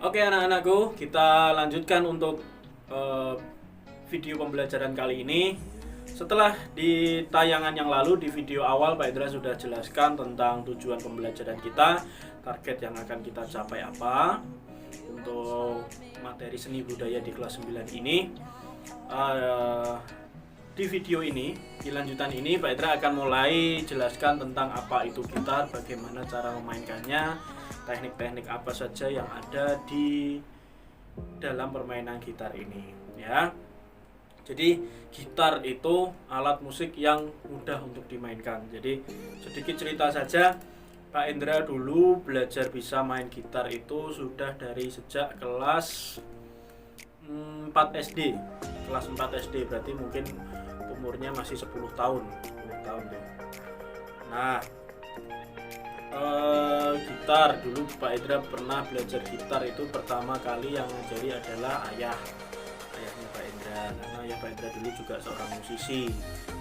Oke anak-anakku, kita lanjutkan untuk eh, video pembelajaran kali ini. Setelah di tayangan yang lalu di video awal Pak Indra sudah jelaskan tentang tujuan pembelajaran kita, target yang akan kita capai apa untuk materi seni budaya di kelas 9 ini. Di video ini, di lanjutan ini Pak Indra akan mulai jelaskan tentang apa itu gitar, bagaimana cara memainkannya, teknik-teknik apa saja yang ada di dalam permainan gitar ini ya. Jadi gitar itu alat musik yang mudah untuk dimainkan. Jadi sedikit cerita saja, Pak Indra dulu belajar bisa main gitar itu sudah dari sejak kelas 4 SD. Kelas 4 SD berarti mungkin umurnya masih 10 tahun. 10 tahun tuh. Nah, gitar dulu Pak Indra pernah belajar gitar itu pertama kali yang ngajari adalah ayahnya Pak Indra, karena ayah Pak Indra dulu juga seorang musisi,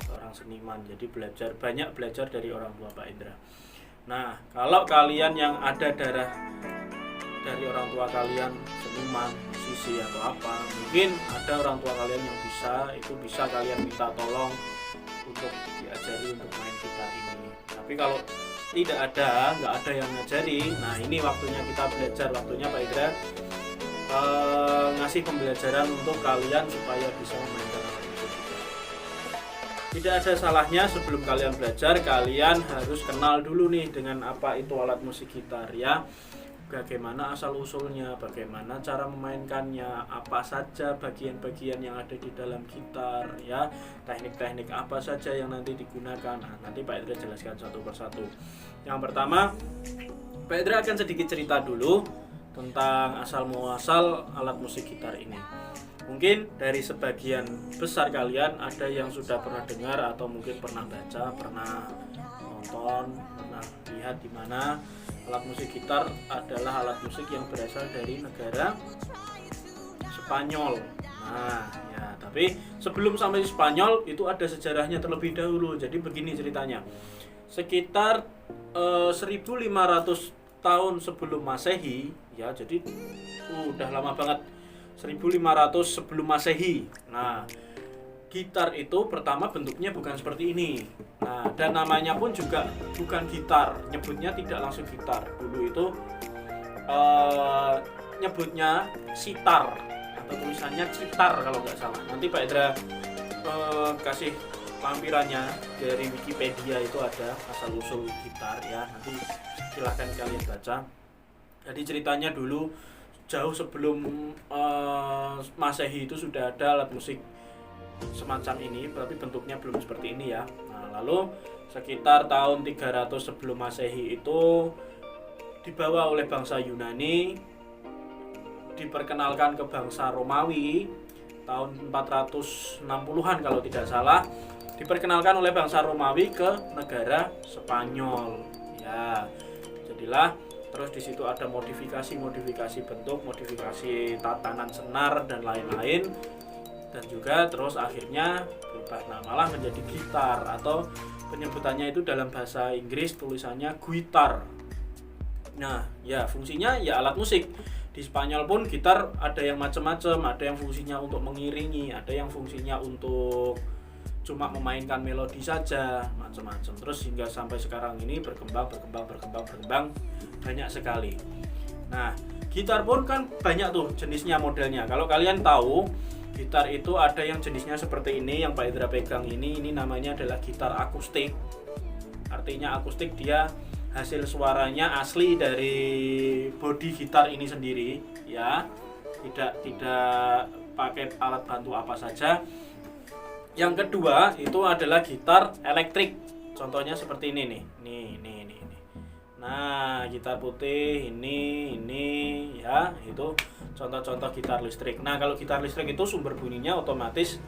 seorang seniman, jadi banyak belajar dari orang tua Pak Indra. Nah, kalau kalian yang ada darah dari orang tua kalian seniman, musisi atau apa, mungkin ada orang tua kalian yang bisa kalian minta tolong untuk diajari untuk main gitar ini. Tapi kalau nggak ada yang ngajari, nah ini waktunya kita belajar, waktunya Pak Indra ngasih pembelajaran untuk kalian supaya bisa memainkan alat musik gitar. Tidak ada salahnya sebelum kalian belajar, kalian harus kenal dulu nih dengan apa itu alat musik gitar ya. Bagaimana asal usulnya, bagaimana cara memainkannya, apa saja bagian-bagian yang ada di dalam gitar ya, teknik-teknik apa saja yang nanti digunakan. Nah, nanti Pak Indra jelaskan satu persatu. Yang pertama, Pak Indra akan sedikit cerita dulu tentang asal muasal alat musik gitar ini. Mungkin dari sebagian besar kalian ada yang sudah pernah dengar atau mungkin pernah baca, pernah nonton, pernah lihat di mana alat musik gitar adalah alat musik yang berasal dari negara Spanyol. Nah, ya, tapi sebelum sampai Spanyol itu ada sejarahnya terlebih dahulu. Jadi begini ceritanya. Sekitar 1500 tahun sebelum Masehi, ya, jadi udah lama banget. 1500 sebelum Masehi. Nah, gitar itu pertama bentuknya bukan seperti ini. Nah, dan namanya pun juga bukan gitar, nyebutnya tidak langsung gitar. Dulu itu nyebutnya sitar atau tulisannya citar kalau nggak salah. Nanti Pak Indra kasih lampirannya dari Wikipedia, itu ada asal usul gitar ya. Nanti silahkan kalian baca. Jadi ceritanya dulu jauh sebelum Masehi itu sudah ada alat musik semacam ini, tapi bentuknya belum seperti ini ya. Nah, lalu sekitar tahun 300 sebelum Masehi itu dibawa oleh bangsa Yunani, diperkenalkan ke bangsa Romawi tahun 460-an kalau tidak salah, diperkenalkan oleh bangsa Romawi ke negara Spanyol. Ya, jadilah terus di situ ada modifikasi bentuk, modifikasi tatanan senar dan lain-lain. Dan juga terus akhirnya berubah namalah menjadi gitar, atau penyebutannya itu dalam bahasa Inggris tulisannya guitar. Nah, ya fungsinya ya alat musik. Di Spanyol pun gitar ada yang macam-macam, ada yang fungsinya untuk mengiringi, ada yang fungsinya untuk cuma memainkan melodi saja, macam-macam. Terus hingga sampai sekarang ini berkembang banyak sekali. Nah, gitar pun kan banyak tuh jenisnya, modelnya. Kalau kalian tahu, gitar itu ada yang jenisnya seperti ini, yang Pak Indra pegang ini namanya adalah gitar akustik. Artinya akustik, dia hasil suaranya asli dari bodi gitar ini sendiri ya, tidak pakai alat bantu apa saja. Yang kedua itu adalah gitar elektrik, contohnya seperti ini nih. Nah, gitar putih ini ya, itu contoh-contoh gitar listrik. Nah, kalau gitar listrik itu sumber bunyinya otomatis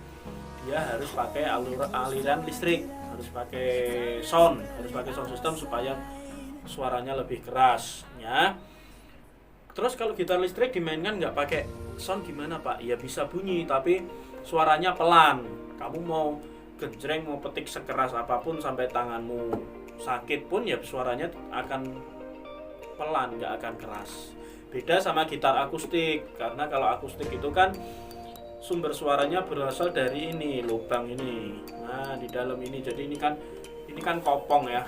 dia harus pakai aliran listrik, harus pakai sound system supaya suaranya lebih keras ya. Terus kalau gitar listrik dimainkan nggak pakai sound gimana Pak? Ya bisa bunyi tapi suaranya pelan. Kamu mau genjreng, mau petik sekeras apapun sampai tanganmu sakit pun ya suaranya akan pelan, nggak akan keras. Beda sama gitar akustik, karena kalau akustik itu kan sumber suaranya berasal dari ini, lubang ini. Nah, di dalam ini. Jadi ini kan kopong ya.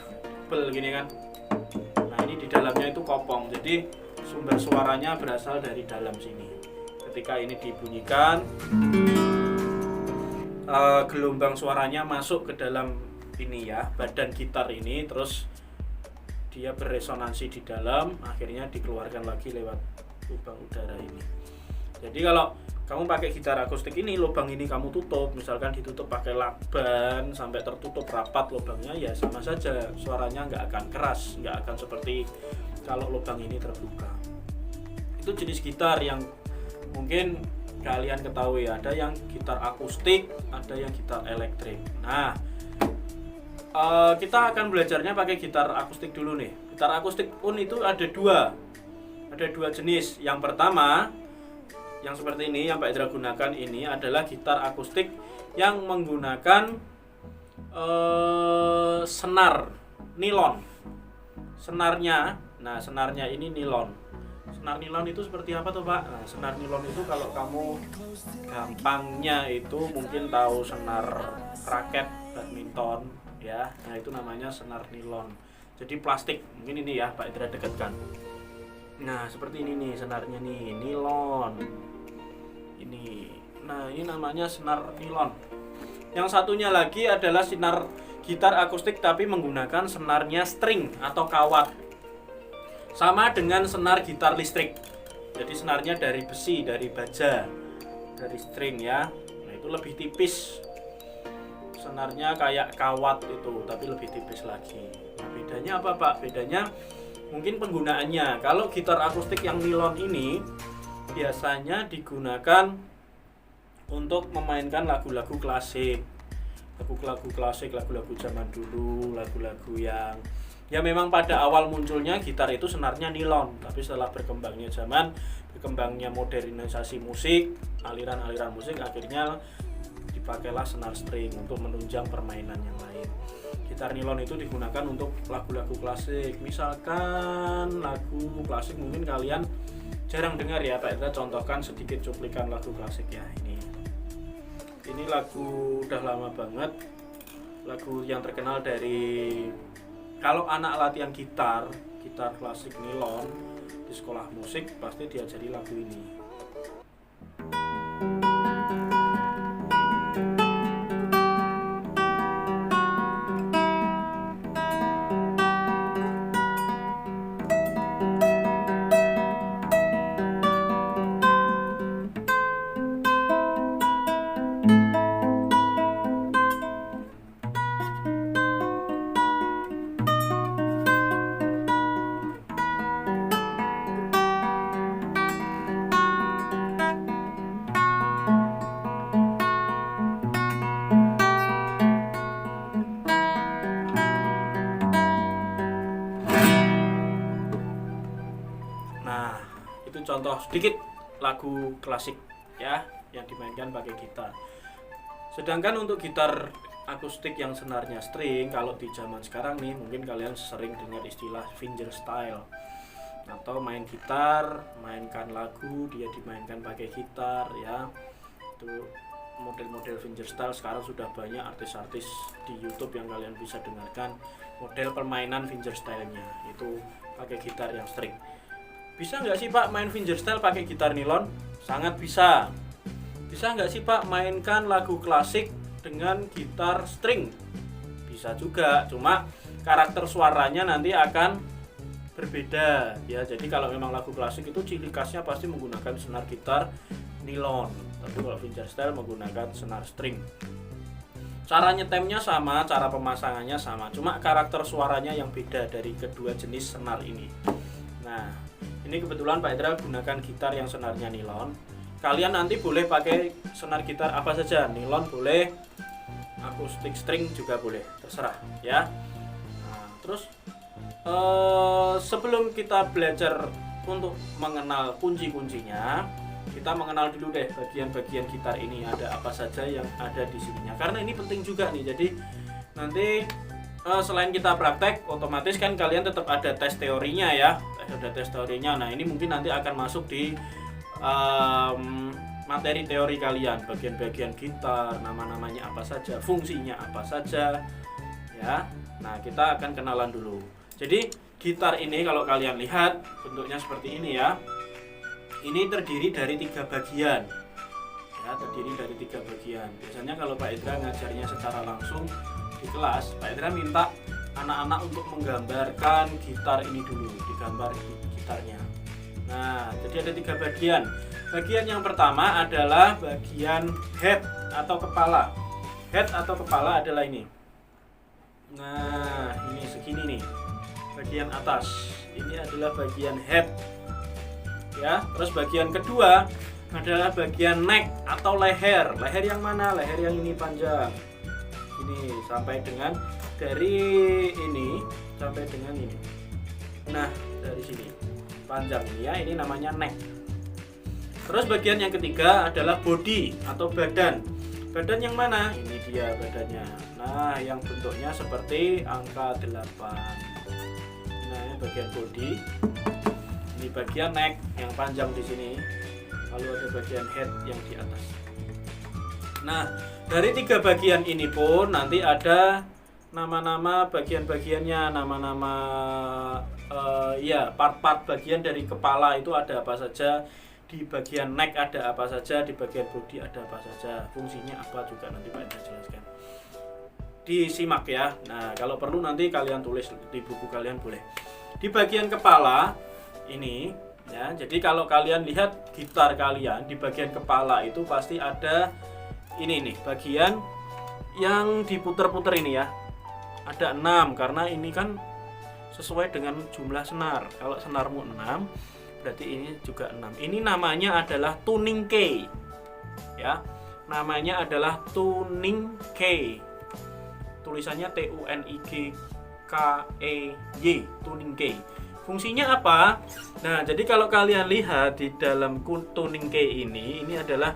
Tebel gini kan. Nah, ini di dalamnya itu kopong. Jadi sumber suaranya berasal dari dalam sini. Ketika ini dibunyikan, gelombang suaranya masuk ke dalam ini ya, badan gitar ini, terus dia beresonansi di dalam, akhirnya dikeluarkan lagi lewat lubang udara ini. Jadi kalau kamu pakai gitar akustik ini, lubang ini kamu tutup, misalkan ditutup pakai lakban sampai tertutup rapat lubangnya, ya sama saja, suaranya nggak akan keras, nggak akan seperti kalau lubang ini terbuka. Itu jenis gitar yang mungkin kalian ketahui, ada yang gitar akustik, ada yang gitar elektrik. Nah, kita akan belajarnya pakai gitar akustik dulu nih. Gitar akustik pun itu ada dua jenis. Yang pertama, yang seperti ini yang Pak Indra gunakan ini adalah gitar akustik yang menggunakan senar nilon. Senarnya ini nilon. Senar nilon itu seperti apa tuh Pak? Nah, senar nilon itu kalau kamu gampangnya itu mungkin tahu senar raket badminton ya. Nah, itu namanya senar nilon. Jadi plastik. Mungkin ini ya Pak Indra dekatkan. Nah, seperti ini nih senarnya nih, nilon. Ini. Nah, ini namanya senar nilon. Yang satunya lagi adalah senar gitar akustik tapi menggunakan senarnya string atau kawat. Sama dengan senar gitar listrik. Jadi senarnya dari besi, dari baja, dari string ya. Nah, itu lebih tipis. Senarnya kayak kawat itu, tapi lebih tipis lagi. Nah, bedanya apa Pak? Bedanya mungkin penggunaannya. Kalau gitar akustik yang nilon ini biasanya digunakan untuk memainkan lagu-lagu klasik. Lagu-lagu klasik, lagu-lagu zaman dulu, lagu-lagu yang ya memang pada awal munculnya gitar itu senarnya nilon, tapi setelah berkembangnya zaman, berkembangnya modernisasi musik, aliran-aliran musik, akhirnya dipakailah senar string untuk menunjang permainan yang lain. Gitar nilon itu digunakan untuk lagu-lagu klasik. Misalkan lagu klasik mungkin kalian jarang dengar ya, Pak Indra contohkan sedikit cuplikan lagu klasik ya. Ini lagu udah lama banget, lagu yang terkenal dari kalau anak latihan gitar klasik nilon di sekolah musik pasti diajari lagu ini. Nah, itu contoh sedikit lagu klasik ya yang dimainkan pakai gitar. Sedangkan untuk gitar akustik yang senarnya string, kalau di zaman sekarang nih mungkin kalian sering dengar istilah fingerstyle. Atau main gitar, mainkan lagu, dia dimainkan pakai gitar ya. Itu model-model fingerstyle sekarang sudah banyak artis-artis di YouTube yang kalian bisa dengarkan model permainan fingerstyle-nya itu pakai gitar yang string. Bisa nggak sih Pak main fingerstyle pakai gitar nilon? Sangat bisa. Bisa nggak sih Pak mainkan lagu klasik dengan gitar string? Bisa juga, cuma karakter suaranya nanti akan berbeda ya. Jadi kalau memang lagu klasik itu ciri khasnya pasti menggunakan senar gitar nilon. Tapi kalau fingerstyle menggunakan senar string. Cara nyetemnya sama, cara pemasangannya sama, cuma karakter suaranya yang beda dari kedua jenis senar ini. Nah, ini kebetulan Pak Indra gunakan gitar yang senarnya nilon. Kalian nanti boleh pakai senar gitar apa saja, nilon boleh, akustik string juga boleh, terserah ya. Nah, terus sebelum kita belajar untuk mengenal kunci-kuncinya, kita mengenal dulu deh bagian-bagian gitar ini ada apa saja yang ada di sininya. Karena ini penting juga nih. Jadi nanti selain kita praktek, otomatis kan kalian tetap ada tes teorinya ya, ada tes teorinya. Nah ini mungkin nanti akan masuk di materi teori kalian, bagian-bagian gitar, nama-namanya apa saja, fungsinya apa saja ya. Nah kita akan kenalan dulu. Jadi gitar ini kalau kalian lihat bentuknya seperti ini ya. Ini terdiri dari 3 bagian ya, terdiri dari 3 bagian. Biasanya kalau Pak Indra ngajarnya secara langsung di kelas, Pak Indra minta anak-anak untuk menggambarkan gitar ini dulu, digambar gitarnya. Nah, jadi ada 3 bagian. Bagian yang pertama adalah bagian head atau kepala. Head atau kepala adalah ini. Nah, ini segini nih. Bagian atas. Ini adalah bagian head. Ya, terus bagian kedua adalah bagian neck atau leher. Leher yang mana? Leher yang ini panjang. Ini sampai dengan dari ini sampai dengan ini. Nah, dari sini panjang ya, ini namanya neck. Terus bagian yang ketiga adalah body atau badan. Badan yang mana? Ini dia badannya. Nah, yang bentuknya seperti angka 8. Nah, ini bagian body. Ini bagian neck yang panjang di sini. Lalu ada bagian head yang di atas. Nah, dari 3 bagian ini pun nanti ada nama-nama bagian-bagiannya, nama-nama part-part bagian dari kepala itu ada apa saja, di bagian neck ada apa saja, di bagian body ada apa saja, fungsinya apa juga nanti Pak Indra jelaskan. Disimak ya. Nah, kalau perlu nanti kalian tulis di buku kalian boleh. Di bagian kepala ini ya, jadi kalau kalian lihat gitar kalian di bagian kepala itu pasti ada ini nih, bagian yang diputer-puter ini ya. Ada 6 karena ini kan sesuai dengan jumlah senar. Kalau senarmu 6, berarti ini juga 6. Ini namanya adalah tuning key. Ya. Namanya adalah tuning key. Tulisannya TUNIGKEY, tuning key. Fungsinya apa? Nah, jadi kalau kalian lihat di dalam tuning key ini adalah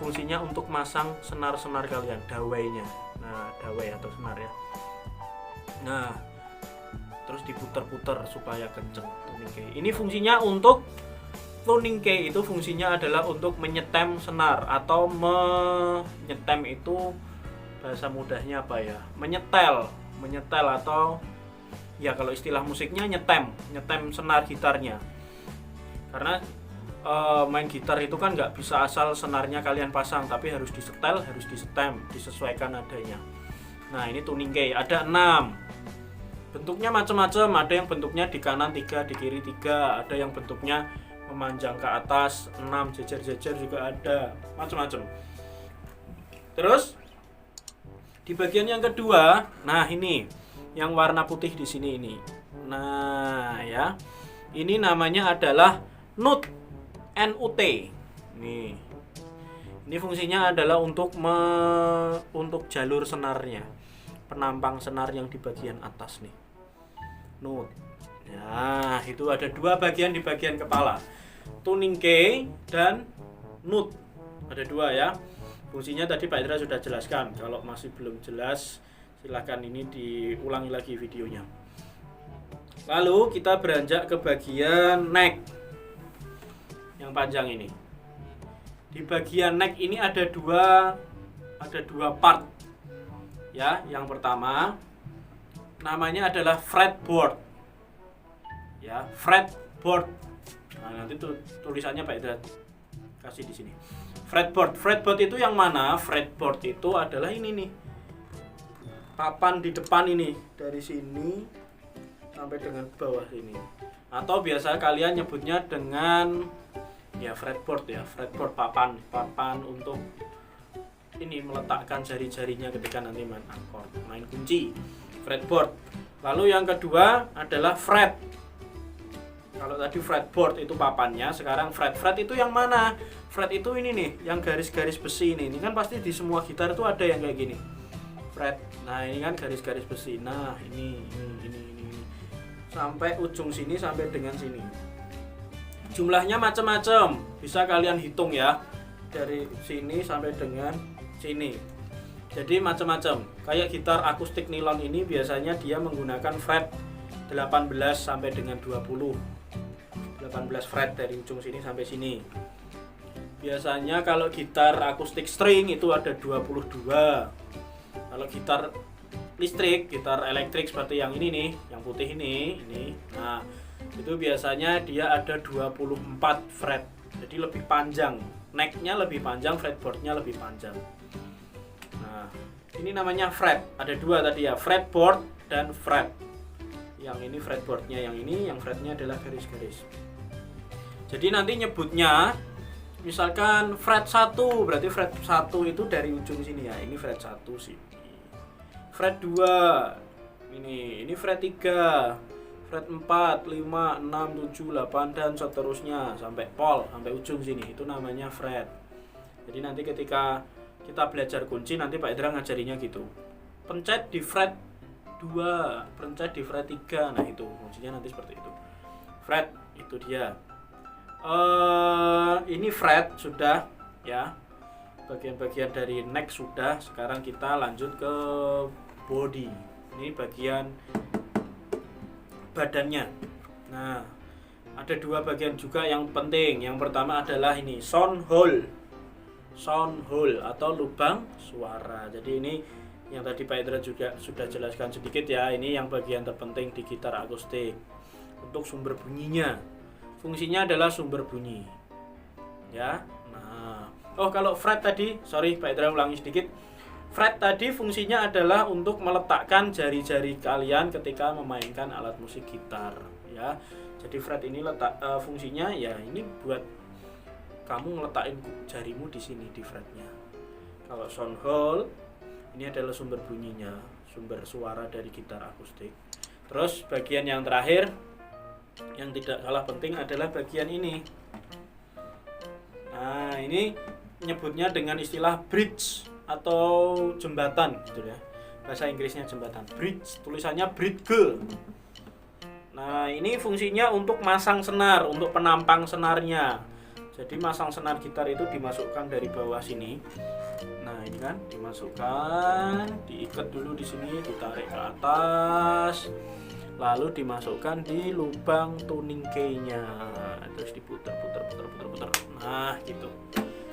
fungsinya untuk masang senar-senar kalian, dawainya. Nah, dawai atau senar ya. Nah, terus diputar-putar supaya kenceng tuning key. Ini fungsinya untuk tuning key itu fungsinya adalah untuk menyetem senar atau menyetem itu bahasa mudahnya apa ya? Menyetel atau ya kalau istilah musiknya nyetem senar gitarnya. Karena main gitar itu kan nggak bisa asal senarnya kalian pasang, tapi harus disetel, harus disetem, disesuaikan adanya. Nah, ini tuning key ada 6. Bentuknya macam-macam, ada yang bentuknya di kanan 3, di kiri 3, ada yang bentuknya memanjang ke atas 6, jejer-jejer juga ada, macam-macam. Terus di bagian yang kedua, nah ini yang warna putih di sini ini. Nah, ya. Ini namanya adalah NUT. NUT. Nih. Ini fungsinya adalah untuk jalur senarnya. Penampang senar yang di bagian atas nih. NUT. Nah, itu ada 2 bagian di bagian kepala. Tuning key dan NUT. Ada 2 ya. Fungsinya tadi Pak Indra sudah jelaskan. Kalau masih belum jelas, silahkan ini diulangi lagi videonya. Lalu kita beranjak ke bagian neck yang panjang ini. Di bagian neck ini ada dua part ya. Yang pertama namanya adalah fretboard ya, fretboard. Nah, nanti tulisannya Pak Indra kasih di sini. Fretboard itu yang mana? Fretboard itu adalah ini nih, papan di depan ini, dari sini sampai dengan bawah sini. Atau biasa kalian nyebutnya dengan ya fretboard ya, fretboard papan untuk ini meletakkan jari-jarinya ketika nanti main akord, main kunci. Fretboard. Lalu yang kedua adalah fret. Kalau tadi fretboard itu papannya, sekarang fret itu yang mana? Fret itu ini nih, yang garis-garis besi ini. Ini kan pasti di semua gitar itu ada yang kayak gini. Fret. Nah, ini kan garis-garis besi. Nah, ini sampai ujung sini sampai dengan sini. Jumlahnya macam-macam. Bisa kalian hitung ya. Dari sini sampai dengan sini. Jadi macam-macam. Kayak gitar akustik nilon ini biasanya dia menggunakan fret 18 sampai dengan 20. 18 fret dari ujung sini sampai sini. Biasanya kalau gitar akustik string itu ada 22. Kalau gitar listrik, gitar elektrik seperti yang ini nih, yang putih ini. Nah, itu biasanya dia ada 24 fret. Jadi lebih panjang. Necknya lebih panjang, fretboardnya lebih panjang. Nah, ini namanya fret. Ada dua tadi ya, fretboard dan fret. Yang ini fretboardnya, yang ini yang fretnya adalah garis-garis. Jadi nanti nyebutnya misalkan fret 1, berarti fret 1 itu dari ujung sini ya. Ini fret 1 sini. Fret 2. Ini fret 3. Fret 4, 5, 6, 7, 8 dan seterusnya sampai pol, sampai ujung sini. Itu namanya fret. Jadi nanti ketika kita belajar kunci nanti Pak Indra ngajarinya gitu. Pencet di fret 2, pencet di fret 3. Nah, itu kuncinya nanti seperti itu. Fret itu dia. Ini fret sudah ya. Bagian-bagian dari neck sudah. Sekarang kita lanjut ke body. Ini bagian badannya. Nah, ada dua bagian juga yang penting. Yang pertama adalah ini sound hole. Sound hole atau lubang suara. Jadi ini yang tadi Pak Indra juga sudah jelaskan sedikit ya. Ini yang bagian terpenting di gitar akustik. Untuk sumber bunyinya. Fungsinya adalah sumber bunyi. Ya. Nah, kalau fret tadi, sorry Pak Indra ulangi sedikit. Fret tadi fungsinya adalah untuk meletakkan jari-jari kalian ketika memainkan alat musik gitar, ya. Jadi fret ini fungsinya ya ini buat kamu ngeletakin jarimu di sini di fretnya. Kalau sound hole ini adalah sumber bunyinya, sumber suara dari gitar akustik. Terus bagian yang terakhir yang tidak kalah penting adalah bagian ini. Nah, ini nyebutnya dengan istilah bridge atau jembatan gitu ya. Bahasa Inggrisnya jembatan. Bridge, tulisannya bridge. Nah, ini fungsinya untuk masang senar, untuk penampang senarnya. Jadi masang senar gitar itu dimasukkan dari bawah sini. Nah, ini kan dimasukkan, diikat dulu di sini, ditarik ke atas. Lalu dimasukkan di lubang tuning key-nya. Terus diputar. Nah, gitu.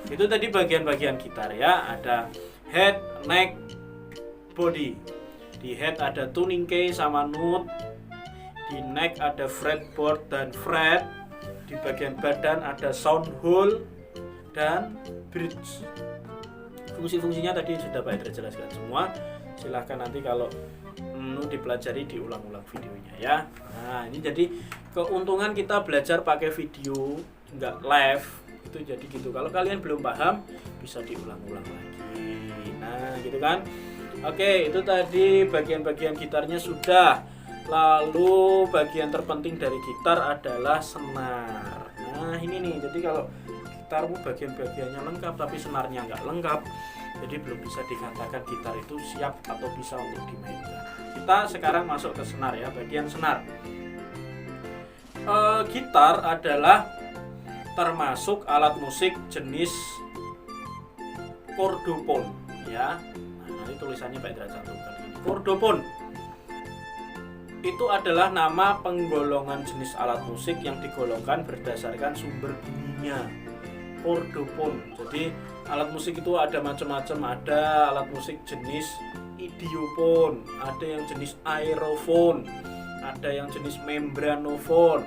Itu tadi bagian-bagian gitar ya. Ada head, neck, body. Di head ada tuning key sama note. Di neck ada fretboard dan fret. Di bagian badan ada sound hole dan bridge. Fungsi-fungsinya tadi sudah Pak Indra jelaskan semua. Silahkan nanti kalau dipelajari diulang-ulang videonya ya. Nah, ini jadi keuntungan kita belajar pakai video nggak live itu jadi gitu. Kalau kalian belum paham bisa diulang-ulang lagi. Nah, gitu kan. Oke, itu tadi bagian-bagian gitarnya sudah. Lalu bagian terpenting dari gitar adalah senar. Nah, ini nih. Jadi kalau gitarmu bagian-bagiannya lengkap tapi senarnya nggak lengkap, jadi belum bisa dikatakan gitar itu siap atau bisa untuk dimainkan. Kita sekarang masuk ke senar ya, bagian senar. Gitar adalah termasuk alat musik jenis chordopon ya. Nah, nanti tulisannya Pak Indra cantumkan ini. Chordopon itu adalah nama penggolongan jenis alat musik yang digolongkan berdasarkan sumber bunyinya. Chordopon. Jadi alat musik itu ada macam-macam. Ada alat musik jenis idiophone, ada yang jenis aerophone, ada yang jenis membranophone,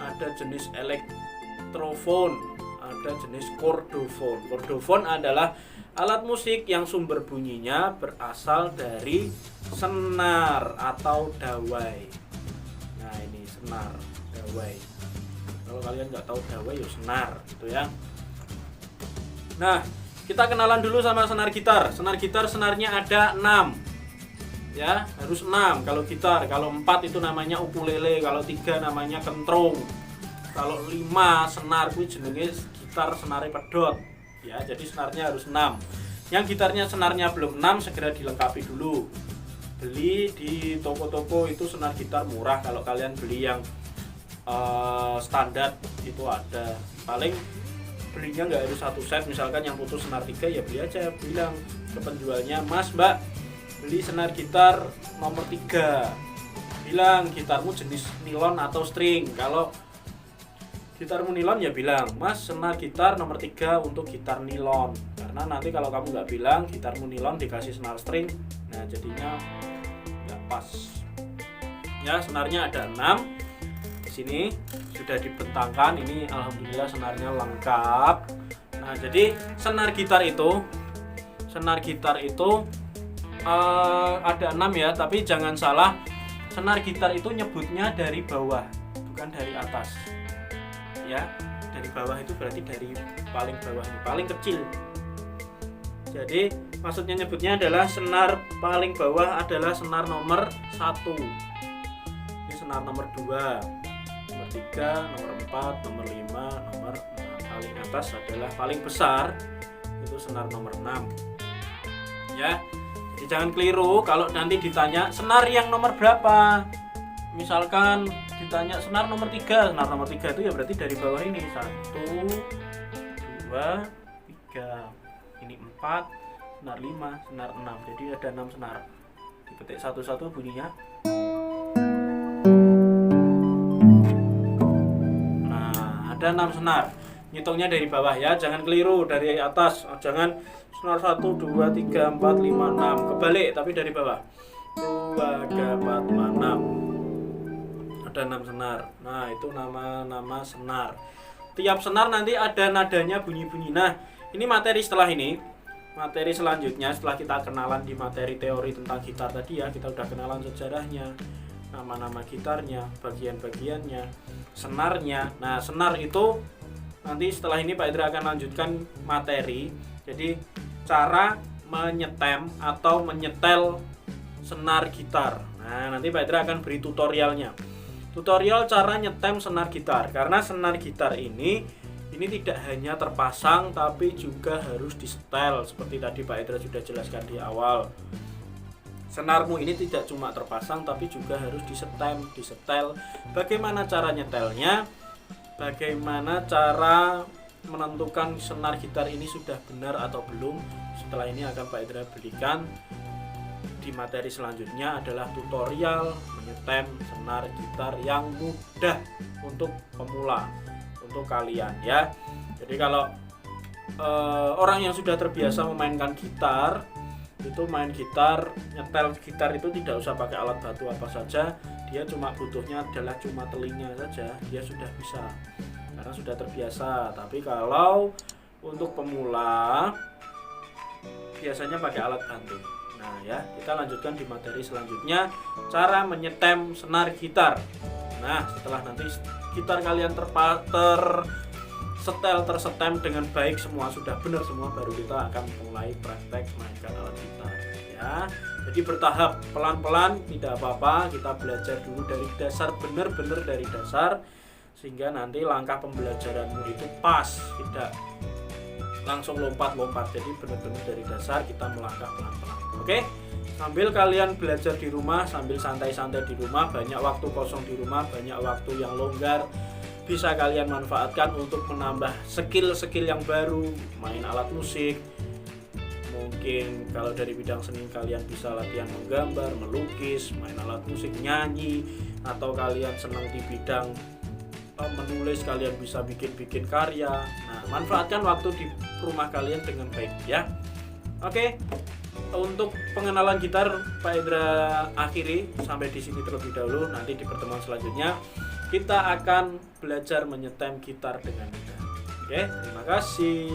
ada jenis elektrophone, ada jenis chordophone. Chordophone adalah alat musik yang sumber bunyinya berasal dari senar atau dawai. Nah, ini senar, dawai. Kalau kalian nggak tahu dawai ya senar gitu ya. Nah, kita kenalan dulu sama senar gitar. Senar gitar senarnya ada 6. Ya, harus 6 kalau gitar. Kalau 4 itu namanya ukulele, kalau 3 namanya kentrung. Kalau 5 senar kuwi jenenge gitar senare pedot. Ya, jadi senarnya harus 6. Yang gitarnya senarnya belum 6 segera dilengkapi dulu. Beli di toko-toko itu senar gitar murah. Kalau kalian beli yang standar itu ada paling belinya nggak harus satu set, misalkan yang putus senar 3 ya beli aja, bilang ke penjualnya, Mas Mbak beli senar gitar nomor 3, bilang gitarmu jenis nilon atau string. Kalau gitarmu nilon ya bilang, Mas senar gitar nomor 3 untuk gitar nilon, karena nanti kalau kamu nggak bilang gitarmu nilon dikasih senar string, nah jadinya nggak pas ya. Senarnya ada 6 di sini, sudah dibentangkan. Ini alhamdulillah senarnya lengkap. Nah jadi senar gitar itu ada 6 ya, tapi jangan salah, senar gitar itu nyebutnya dari bawah bukan dari atas ya. Dari bawah itu berarti dari paling bawah, paling kecil. Jadi maksudnya nyebutnya adalah senar paling bawah adalah senar nomor 1, ini senar nomor 2, nomor 3, nomor 4, nomor 5, nomor 6. Paling atas adalah paling besar, itu senar nomor 6 ya. Jadi jangan keliru kalau nanti ditanya senar yang nomor berapa. Misalkan ditanya senar nomor 3, senar nomor 3 itu ya berarti dari bawah ini 1, 2, 3, ini 4, senar 5, senar 6. Jadi ada 6 senar. Dipetik satu-satu bunyinya. Nah, ada 6 senar. Ngitungnya dari bawah ya, jangan keliru dari atas. Jangan senar 1, 2, 3, 4, 5, 6. Kebalik tapi dari bawah. 2, 3, 4, 5, 6. Ada 6 senar. Nah, itu nama-nama senar. Tiap senar nanti ada nadanya, bunyi-bunyi. Nah, ini materi setelah ini. Materi selanjutnya setelah kita kenalan di materi teori tentang gitar tadi ya, kita udah kenalan sejarahnya, nama-nama gitarnya, bagian-bagiannya, senarnya. Nah, senar itu nanti setelah ini Pak Idra akan lanjutkan materi. Jadi cara menyetem atau menyetel senar gitar. Nah, nanti Pak Idra akan beri tutorialnya. Tutorial cara nyetem senar gitar, karena senar gitar ini tidak hanya terpasang tapi juga harus disetel seperti tadi Pak Idra sudah jelaskan di awal. Senarmu ini tidak cuma terpasang tapi juga harus disetel. Bagaimana cara nyetelnya? Bagaimana cara menentukan senar gitar ini sudah benar atau belum? Setelah ini akan Pak Idra berikan di materi selanjutnya adalah tutorial menyetem senar gitar yang mudah untuk pemula, untuk kalian ya. Jadi kalau orang yang sudah terbiasa memainkan gitar, itu main gitar, nyetel gitar itu tidak usah pakai alat bantu apa saja, dia cuma butuhnya adalah cuma telinga saja, dia sudah bisa karena sudah terbiasa. Tapi kalau untuk pemula biasanya pakai alat bantu. Nah ya, kita lanjutkan di materi selanjutnya, cara menyetem senar gitar. Nah, setelah nanti gitar kalian tersetem dengan baik semua, sudah benar semua, baru kita akan mulai praktek mainkan alat gitar ya. Jadi bertahap, pelan-pelan, tidak apa-apa, kita belajar dulu dari dasar, benar-benar dari dasar, sehingga nanti langkah pembelajaranmu itu pas, tidak langsung lompat-lompat. Jadi benar-benar dari dasar kita melangkah pelan-pelan. Oke? Sambil kalian belajar di rumah, sambil santai-santai di rumah, banyak waktu kosong di rumah, banyak waktu yang longgar, bisa kalian manfaatkan untuk menambah skill-skill yang baru, main alat musik. Mungkin kalau dari bidang seni kalian bisa latihan menggambar, melukis, main alat musik, nyanyi, atau kalian senang di bidang menulis, kalian bisa bikin karya. Nah, manfaatkan waktu di rumah kalian dengan baik ya. Oke. Untuk pengenalan gitar Pak Idra akhiri sampai di sini terlebih dahulu. Nanti di pertemuan selanjutnya kita akan belajar menyetem gitar dengan mudah. Oke, terima kasih.